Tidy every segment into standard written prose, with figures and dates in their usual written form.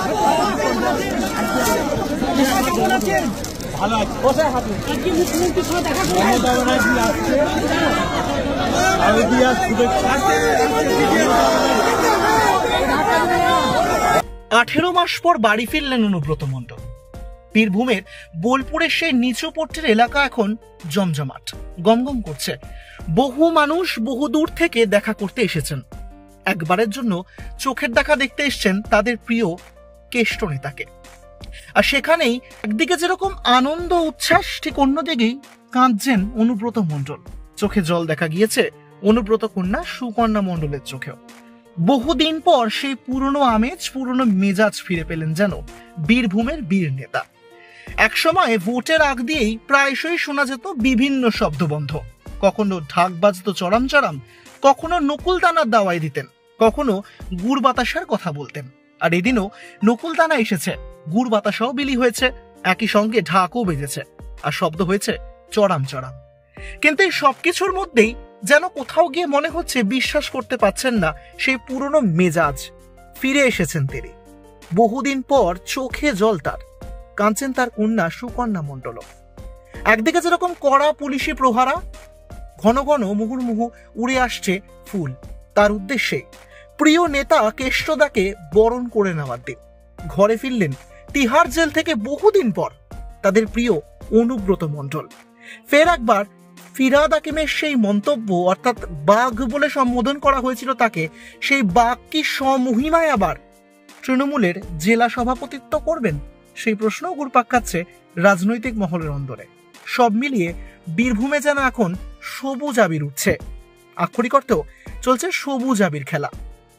মুখ্যমন্ত্রীর সাথে দেখা করে 18 মাস পর বাড়ি ফিরলেন অনুব্রত মণ্ডল। বীরভূমের বোলপুরের সেই নিচুপট্টির এলাকা এখন জমজমাট, গমগম করছে। বহু মানুষ বহু দূর থেকে দেখা করতে এসেছেন। একবারের জন্য চোখের দেখা দেখতে এসেছেন তাদের প্রিয় কেষ্ট নেতাকে। আর সেখানেই একদিকে যেরকম আনন্দ উচ্ছ্বাস, ঠিক অন্যদিকেই কাঁদছেন অনুব্রত মণ্ডল। চোখে জল দেখা গিয়েছে অনুব্রত কন্যা সুকন্যা মণ্ডলের চোখেও। বহুদিন পর সেই পুরনো আমেজ, পুরনো মেজাজ ফিরে পেলেন যেন বীরভূমের বীর নেতা। একসময় ভোটের আগ দিয়েই প্রায়শই শোনা যেত বিভিন্ন শব্দবন্ধ। কখনো ঢাক বাজতো চড়াম চড়াম, কখনো নকুলদানার দাওয়াই দিতেন, কখনো গুড় বাতাসার কথা বলতেন। আর এদিনও নকুলদানা এসেছে, গুড় বাতাসাও বিলি হয়েছে, একই সঙ্গে ঢাকও বেজেছে, আর শব্দ হয়েছে চড়াম চড়াম। কিন্তু এই সবকিছুর মধ্যেই যেন কোথাও গিয়ে মনে হচ্ছে বিশ্বাস করতে পারছেন না সেই পুরনো মেজাজ ফিরে এসেছেন তিনি। বহুদিন পর চোখে জল তার, কাঁদছেন তার কন্যা সুকন্যা মণ্ডল। একদিকে যেরকম কড়া পুলিশি প্রহারা, ঘন ঘন মুহুর্মুহু উড়ে আসছে ফুল তার উদ্দেশ্যে। প্রিয় নেতা কেষ্টদাকে বরণ করে নেওয়ার দিন ঘরে ফিরলেন তিহার জেল থেকে বহুদিন পর তাদের প্রিয় অনুব্রত মণ্ডল। ফের একবার ফিরহাদ হাকিমের সেই মন্তব্য, অর্থাৎ বাঘ বলে সম্বোধন করা হয়েছিল তাকে, সেই বাঘ কি স্বমহিমায় আবার তৃণমূলের জেলা সভাপতিত্ব করবেন? সেই প্রশ্নও ঘুরপাক খাচ্ছে রাজনৈতিক মহলের অন্দরে। সব মিলিয়ে বীরভূমে যেন এখন সবুজ আবির উঠছে, আক্ষরিক অর্থেও চলছে সবুজ আবির খেলা।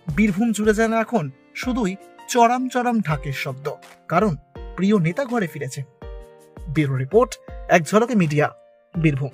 বীরভূম জুড়ে যেন এখন শুধুই চড়াম চড়াম ঢাকের শব্দ, কারণ প্রিয় নেতা ঘরে ফিরেছে। ব্যুরো রিপোর্ট, এক ঝলকে মিডিয়া, বীরভূম।